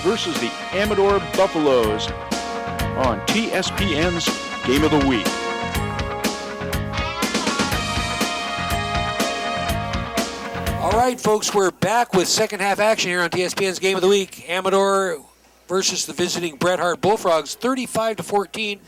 versus the Amador Buffaloes on TSPN's Game of the Week. All right, folks, we're back with second half action here on TSPN's Game of the Week. Amador versus the visiting Bret Harte Bullfrogs. 35-14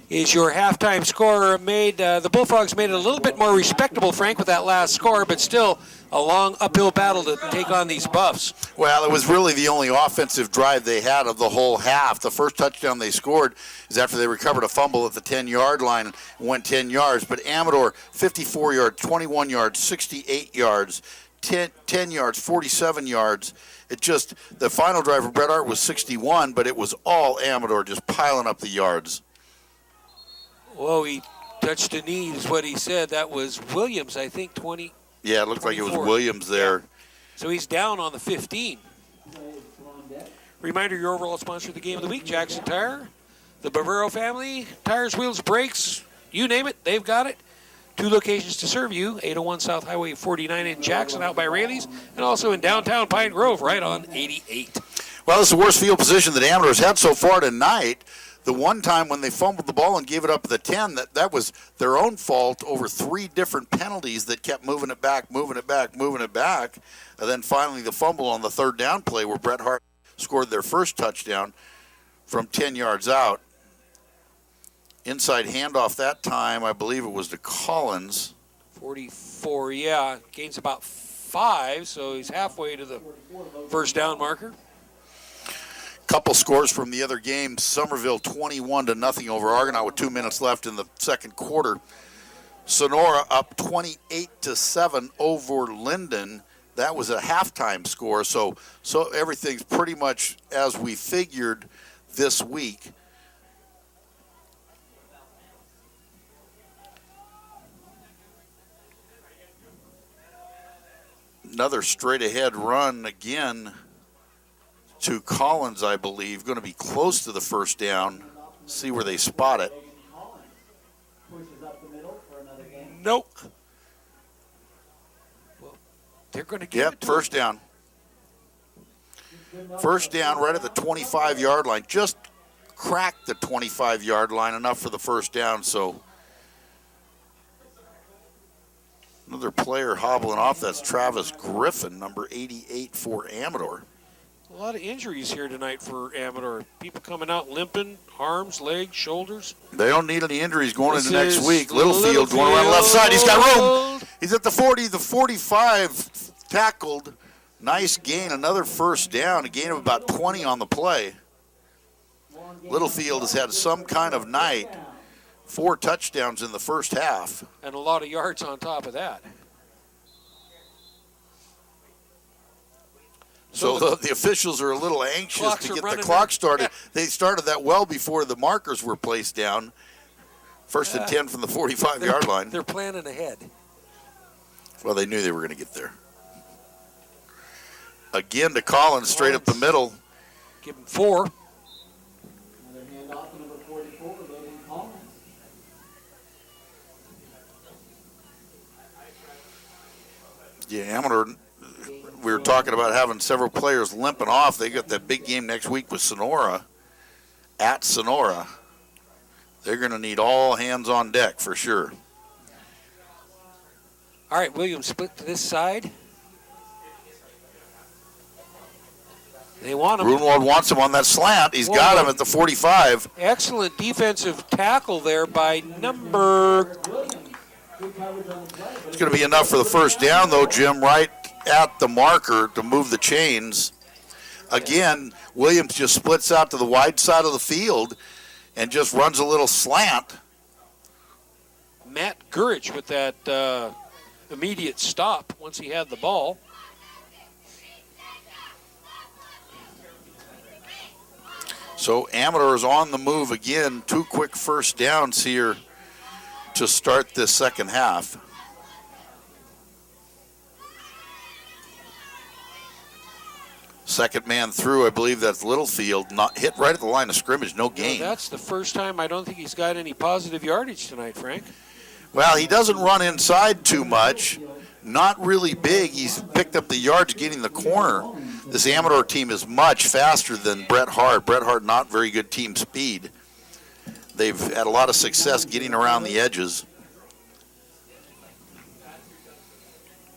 is your halftime score. The Bullfrogs made it a little bit more respectable, Frank, with that last score, but still a long uphill battle to take on these Buffs. Well, it was really the only offensive drive they had of the whole half. The first touchdown they scored is after they recovered a fumble at the 10-yard line and went 10 yards. But Amador, 54 yards, 21 yards, 68 yards, 10 yards, 47 yards. The final drive for Bret Harte was 61, but it was all Amador just piling up the yards. Whoa, he touched a knee is what he said. That was Williams, I think, 20. Yeah, it looked 24. Like it was Williams there. So he's down on the 15. Reminder, your overall sponsor of the Game of the Week, Jackson Tire. The Bavaro family, tires, wheels, brakes, you name it, they've got it. 2 locations to serve you, 801 South Highway 49 in Jackson, out by Raley's, and also in downtown Pine Grove, right on 88. Well, it's the worst field position that Amador's had so far tonight. The one time when they fumbled the ball and gave it up at the 10, that was their own fault over 3 different penalties that kept moving it back. And then finally the fumble on the third down play where Bret Harte scored their first touchdown from 10 yards out. Inside handoff that time, I believe it was to Collins. 44, yeah. Gains about 5, so he's halfway to the first down marker. Couple scores from the other game. Somerville 21-0 over Argonaut with 2 minutes left in the second quarter. Sonora up 28-7 over Linden. That was a halftime score, so everything's pretty much as we figured this week. Another straight-ahead run again to Collins, I believe. Going to be close to the first down. See where they spot it. Nope. Well, they're going to get it to first down. First down right at the 25-yard line. Just cracked the 25-yard line enough for the first down, so another player hobbling off. That's Travis Griffin, number 88 for Amador. A lot of injuries here tonight for Amador. People coming out limping, arms, legs, shoulders. They don't need any injuries going into next week. Littlefield going around the left side. He's got room. He's at the 40, the 45, tackled. Nice gain, another first down, a gain of about 20 on the play. Littlefield has had some kind of night. 4 touchdowns in the first half. And a lot of yards on top of that. So the officials are a little anxious to get the clock started. They started that well before the markers were placed down. First and 10 from the 45-yard line. They're planning ahead. Well, they knew they were going to get there. Again to Collins, straight up the middle. Give him 4. Yeah, Amador, we were talking about having several players limping off. They got that big game next week with Sonora, at Sonora. They're going to need all hands on deck for sure. All right, Williams split to this side. They want him. Grunwald wants him on that slant. He's got him at the 45. Excellent defensive tackle there by number. It's going to be enough for the first down, though, Jim, right at the marker to move the chains. Again, Williams just splits out to the wide side of the field and just runs a little slant. Matt Gurich with that immediate stop once he had the ball. So Amador is on the move again. 2 quick first downs here to start this second half. Second man through, I believe that's Littlefield. Not hit right at the line of scrimmage, no gain. No, that's the first time I don't think he's got any positive yardage tonight, Frank. Well, he doesn't run inside too much. Not really big. He's picked up the yards getting the corner. This Amador team is much faster than Bret Harte. Bret Harte, not very good team speed. They've had a lot of success getting around the edges.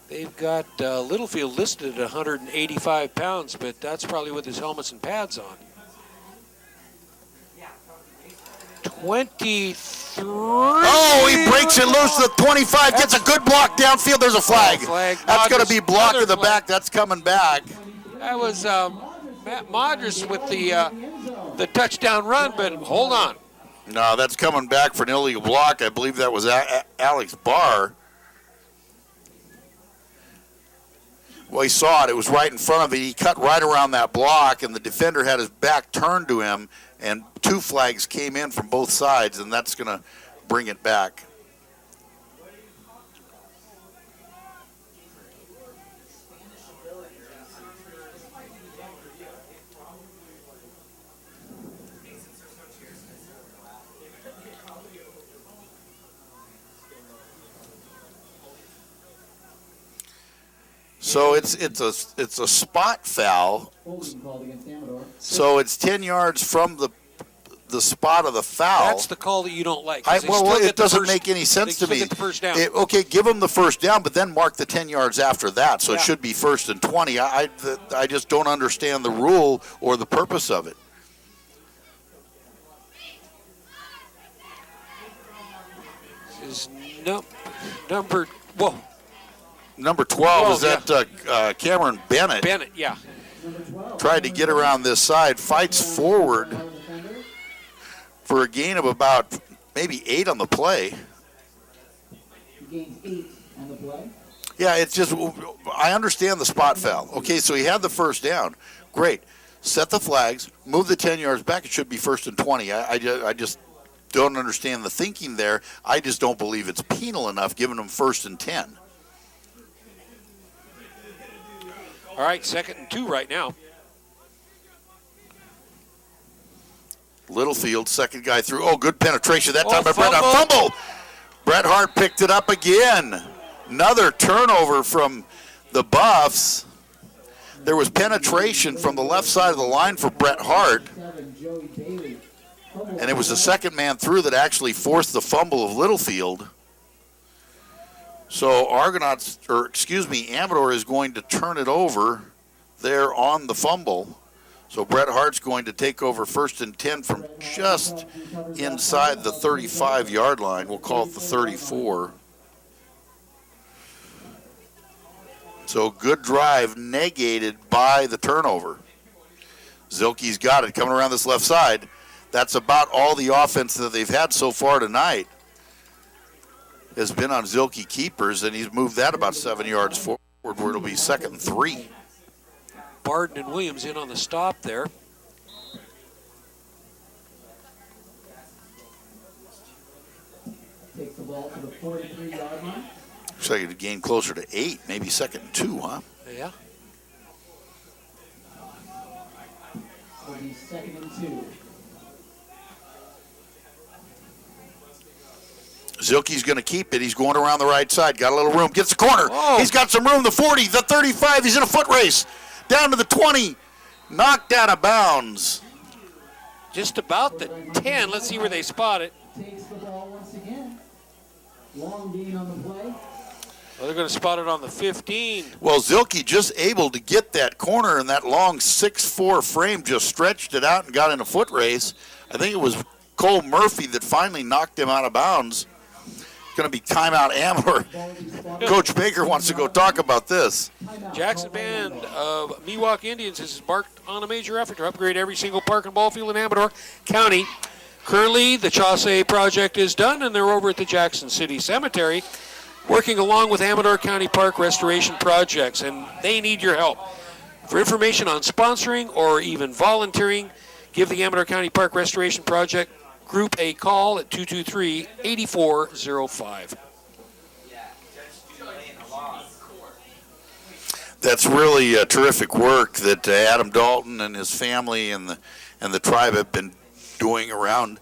They've got Littlefield listed at 185 pounds, but that's probably with his helmets and pads on. 23. Oh, he breaks it loose to the 25, gets a good block downfield. There's a flag. That's going to be blocked to the back. That's coming back. That was Matt Modris with the touchdown run, but hold on. No, that's coming back for an illegal block. I believe that was Alex Barr. Well, he saw it. It was right in front of it. He cut right around that block, and the defender had his back turned to him, and 2 flags came in from both sides, and that's going to bring it back. So it's a spot foul. So it's 10 yards from the spot of the foul. That's the call that you don't like. It doesn't make any sense to me. Get the first down. Okay, give them the first down, but then mark the 10 yards after that. So it should be 1st and 20. I just don't understand the rule or the purpose of it. This is number. Whoa. Number 12 is that Cameron Bennett. Bennett, yeah. Tried to get around this side, fights forward for a gain of about maybe 8 on the play. He gains 8 on the play. Yeah, it's just, I understand the spot foul. Okay, so he had the first down. Great. Set the flags, move the 10 yards back. It should be 1st and 20. I just don't understand the thinking there. I just don't believe it's penal enough giving them 1st and 10. All right, 2nd and 2 right now. Littlefield, second guy through. Oh, good penetration that time by fumble. Bret Harte. Fumble. Bret Harte picked it up again. Another turnover from the Buffs. There was penetration from the left side of the line for Bret Harte. And it was the second man through that actually forced the fumble of Littlefield. So Amador is going to turn it over there on the fumble. So Bret Harte's going to take over 1st and 10 from just inside the 35-yard line. We'll call it the 34. So good drive negated by the turnover. Zilke's got it coming around this left side. That's about all the offense that they've had so far tonight has been on Zilke keepers, and he's moved that about 7 yards forward where it'll be 2nd and 3. Barden and Williams in on the stop there. Takes the ball to the 43-yard line. Looks like it'd gain closer to 8, maybe 2nd and 2, huh? Yeah. Will be 2nd and 2. Zilke's going to keep it. He's going around the right side. Got a little room. Gets the corner. Oh. He's got some room. The 40, the 35. He's in a foot race. Down to the 20. Knocked out of bounds. Just about the 10. Let's see where they spot it. Takes the ball once again. Long gain on the play. Well, they're going to spot it on the 15. Well, Zilke just able to get that corner, and that long 6'4" frame just stretched it out and got in a foot race. I think it was Cole Murphy that finally knocked him out of bounds. Going to be timeout Amador. Coach Baker wants to go talk about this. Jackson Band of Miwok Indians has embarked on a major effort to upgrade every single park and ball field in Amador County. Currently, the Chaussee project is done, and they're over at the Jackson City Cemetery working along with Amador County Park restoration projects, and they need your help. For information on sponsoring or even volunteering, give the Amador County Park Restoration Project Group a call at 223-8405. That's really terrific work that Adam Dalton and his family and the tribe have been doing around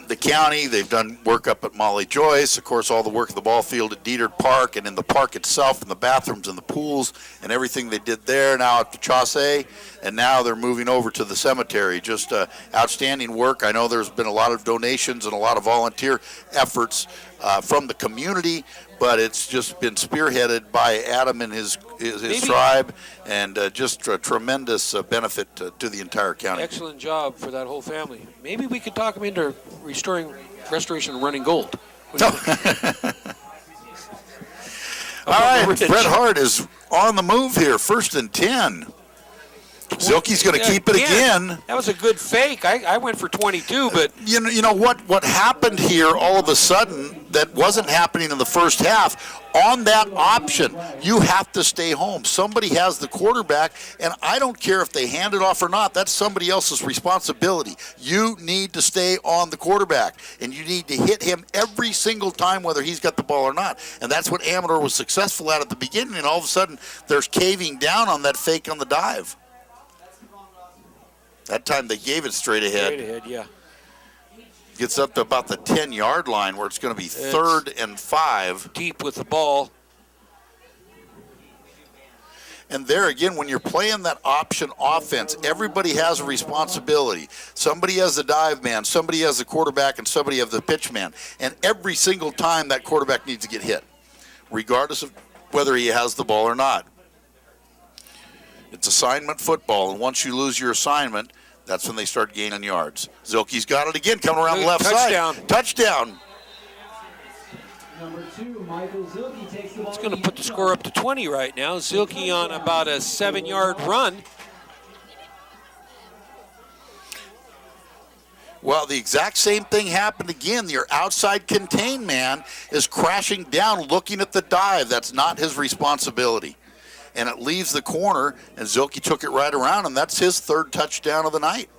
the county. They've done work up at Molly Joyce. Of course, all the work at the ball field at Dietert Park and in the park itself and the bathrooms and the pools and everything they did there. Now at the Chaussee, and now they're moving over to the cemetery. Just outstanding work. I know there's been a lot of donations and a lot of volunteer efforts from the community, but it's just been spearheaded by Adam and his tribe, and just a tremendous benefit to the entire county. Excellent job for that whole family. Maybe we could talk them into restoration of running gold. All right, Bret Harte is on the move here, 1st and 10. Zilke's going to keep it again. That was a good fake. I went for 22, but you know what happened here all of a sudden that wasn't happening in the first half. On that option, you have to stay home. Somebody has the quarterback, and I don't care if they hand it off or not. That's somebody else's responsibility. You need to stay on the quarterback, and you need to hit him every single time, whether he's got the ball or not. And that's what Amador was successful at the beginning, and all of a sudden, there's caving down on that fake on the dive. That time they gave it straight ahead. Straight ahead, yeah. Gets up to about the 10-yard line where it's going to be 3rd and 5. Deep with the ball. And there again, when you're playing that option offense, everybody has a responsibility. Somebody has the dive man, somebody has the quarterback, and somebody has the pitch man. And every single time that quarterback needs to get hit, regardless of whether he has the ball or not. It's assignment football, and once you lose your assignment, that's when they start gaining yards. Zilke's got it again, coming around the left side. Touchdown. Number 2, Michael Zilke takes the ball. It's going to put the score up to 20 right now. Zilke on about a 7-yard run. Well, the exact same thing happened again. Your outside contained man is crashing down looking at the dive. That's not his responsibility. And it leaves the corner, and Zilke took it right around, and that's his 3rd touchdown of the night.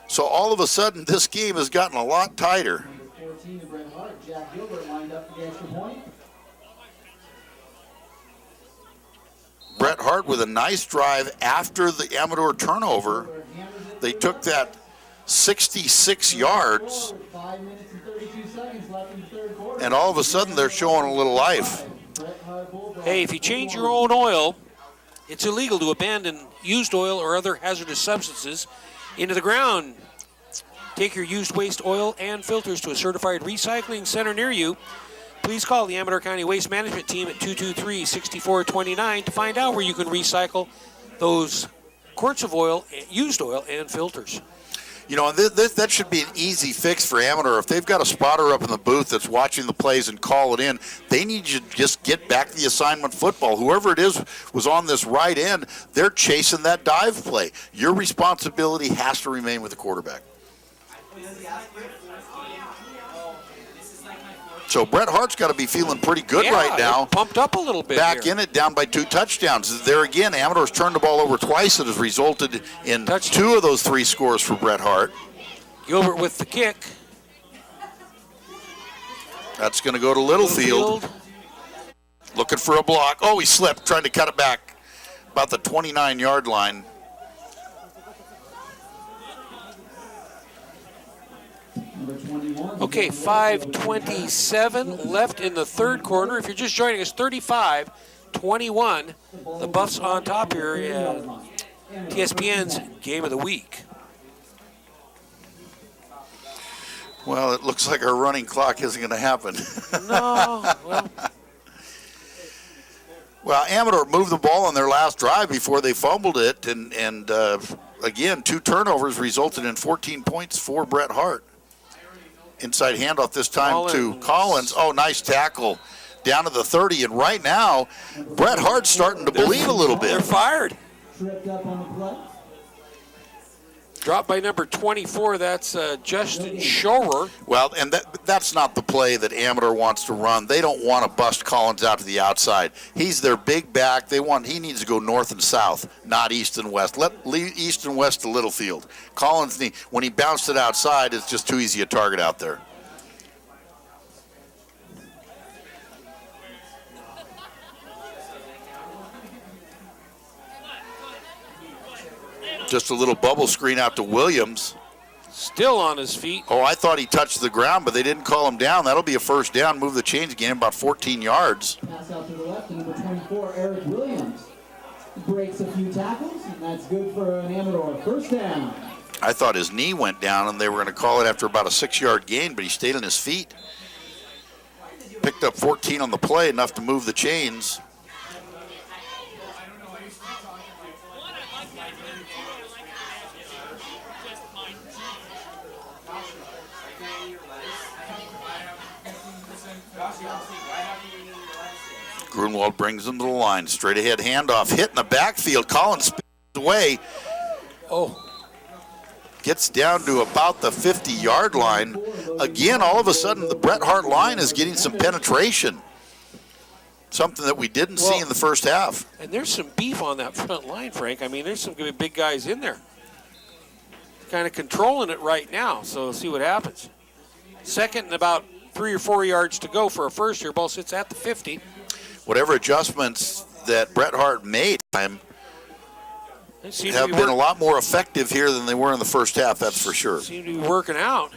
So all of a sudden, this game has gotten a lot tighter. Number 14, Bret Harte. Jack Gilbert lined up for the extra point. Bret Harte with a nice drive after the Amador turnover. They took that 66 yards, 5 minutes and 32 seconds left in the 3rd quarter. and all of a sudden, they're showing a little life. Hey, if you change your own oil, it's illegal to abandon used oil or other hazardous substances into the ground. Take your used waste oil and filters to a certified recycling center near you. Please call the Amador County Waste Management Team at 223-6429 to find out where you can recycle those quarts of oil, used oil, and filters. You know, that should be an easy fix for Amador. If they've got a spotter up in the booth that's watching the plays and call it in, they need to just get back to the assignment football. Whoever it is was on this right end, they're chasing that dive play. Your responsibility has to remain with the quarterback. So Bret Harte's got to be feeling pretty good right now. Pumped up a little bit. Back here. in it, down by 2 touchdowns. There again, Amador's turned the ball over twice. It has resulted in 2 of those 3 scores for Bret Harte. Gilbert with the kick. That's going to go to Littlefield. Looking for a block. Oh, he slipped, trying to cut it back. About the 29-yard line. Okay, 5:27 left in the 3rd quarter. If you're just joining us, 35-21. The Buffs on top here. TSPN's Game of the Week. Well, it looks like our running clock isn't going to happen. No, well. Well, Amador moved the ball on their last drive before they fumbled it, and again, 2 turnovers resulted in 14 points for Bret Harte. Inside handoff this time to Collins. Oh, nice tackle down to the 30. And right now, Bret Harte's starting to believe a little bit. They're fired. Tripped up on the play. Dropped by number 24. That's Justin Schorer. Well, and that's not the play that Amador wants to run. They don't want to bust Collins out to the outside. He's their big back. He needs to go north and south, not east and west. Leave east and west to Littlefield. Collins, when he bounced it outside, it's just too easy a target out there. Just a little bubble screen out to Williams. Still on his feet. Oh, I thought he touched the ground, but they didn't call him down. That'll be a first down. Move the chains again about 14 yards. Pass out to the left, number 24, Eric Williams. Breaks a few tackles, and that's good for an Amador. First down. I thought his knee went down, and they were going to call it after about a 6-yard gain, but he stayed on his feet. Picked up 14 on the play, enough to move the chains. Grunwald brings him to the line. Straight ahead handoff. Hit in the backfield. Collins spins away. Oh. Gets down to about the 50-yard line. Again, all of a sudden, the Bret Harte line is getting some penetration. Something that we didn't see in the first half. And there's some beef on that front line, Frank. I mean, there's some big guys in there. Kind of controlling it right now, so we'll see what happens. Second and about 3 or 4 yards to go for a first here. Ball sits at the 50. Whatever adjustments that Bret Harte made have been a lot more effective here than they were in the first half, that's for sure. Seem to be working out.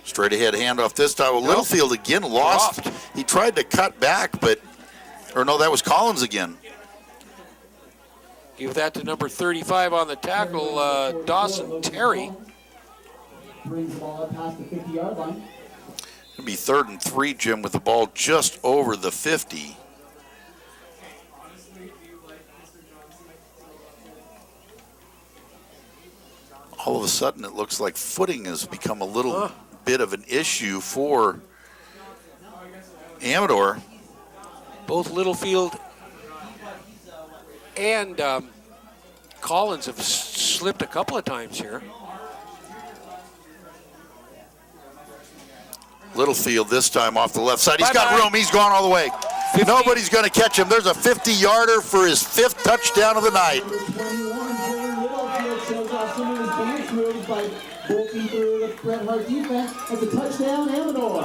Straight ahead handoff this time. Well, Littlefield again lost. He tried to cut back, or no, that was Collins again. Give that to number 35 on the tackle, Dawson Terry. Brings the ball up past the 50-yard line. It'll be 3rd and 3, Jim, with the ball just over the 50. All of a sudden, it looks like footing has become a little bit of an issue for Amador. Both Littlefield and Collins have slipped a couple of times here. Littlefield this time off the left side. He's got room. He's gone all the way. 50. Nobody's going to catch him. There's a 50-yarder for his 5th touchdown of the night. Littlefield shows off some of his dance moves by bolting through the Bret Harte defense. That's a touchdown, Amador.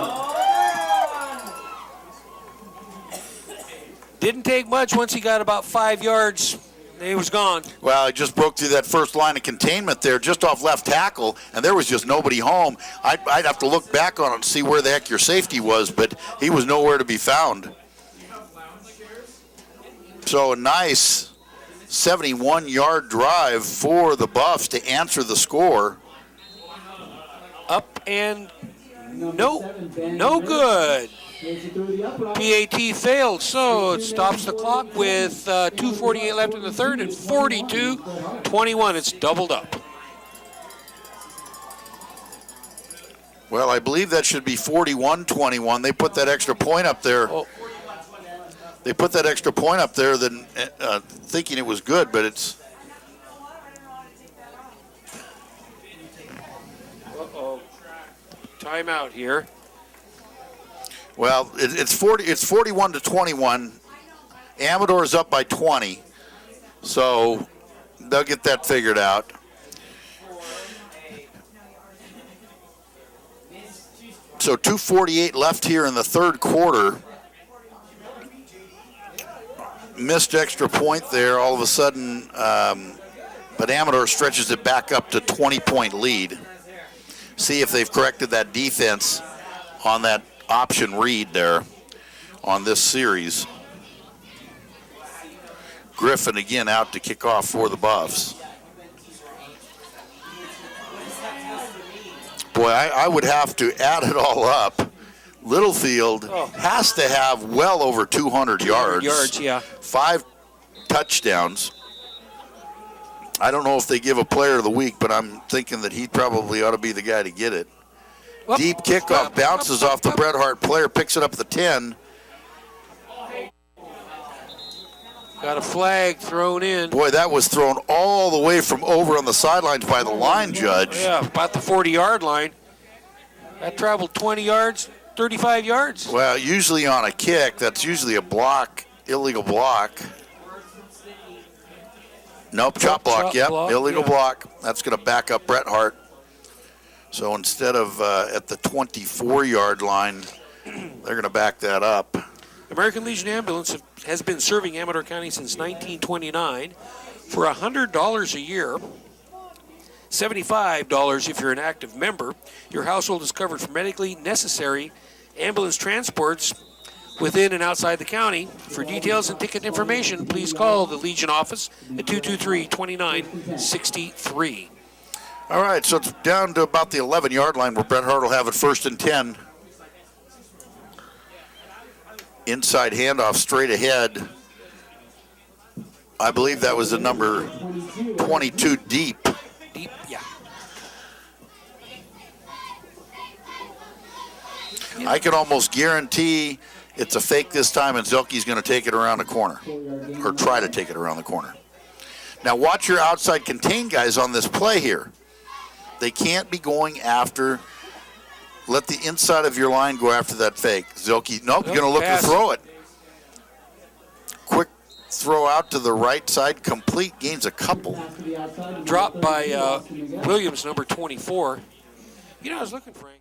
Didn't take much. Once he got about 5 yards, he was gone. Well, he just broke through that first line of containment there, just off left tackle, and there was just nobody home. I'd have to look back on it and see where the heck your safety was, but he was nowhere to be found. So a nice 71-yard drive for the Buffs to answer the score. Up and no good. PAT failed, so it stops the clock with 2:48 left in the third and 42-21. It's doubled up. Well, I believe that should be 41-21. They put that extra point up there. They put that extra point up there than thinking it was good, but it's... Uh-oh. Timeout here. Well, it's 41-21. Amador is up by 20, so they'll get that figured out. So 2:48 left here in the third quarter. Missed extra point there all of a sudden, but Amador stretches it back up to 20-point lead. See if they've corrected that defense on that option read there on this series. Griffin again out to kick off for the Buffs. Boy, I would have to add it all up. Littlefield has to have well over 200 yards. 200 yards, yeah. 5 touchdowns. I don't know if they give a player of the week, but I'm thinking that he probably ought to be the guy to get it. Deep kickoff, bounces off the Bret Harte player, picks it up at the 10. Got a flag thrown in. Boy, that was thrown all the way from over on the sidelines by the line judge. Yeah, about the 40-yard line. That traveled 20 yards, 35 yards. Well, usually on a kick, that's usually a block, illegal block. Nope, chop block, yep, illegal block. That's going to back up Bret Harte. So instead of at the 24-yard line, they're going to back that up. American Legion Ambulance has been serving Amador County since 1929 for $100 a year. $75 if you're an active member. Your household is covered for medically necessary ambulance transports within and outside the county. For details and ticket information, please call the Legion office at 223-2963. All right, so it's down to about the 11-yard line where Bret Harte will have it 1st and 10. Inside handoff straight ahead. I believe that was the number 22 deep. Deep, yeah. I can almost guarantee it's a fake this time, and Zelke's going to take it around the corner, or try to take it around the corner. Now watch your outside contain guys on this play here. They can't be going after. Let the inside of your line go after that fake. Zelke, nope, going to look to throw it. Quick throw out to the right side, complete, gains a couple. Dropped by Williams, number 24. You know, I was looking, Frank.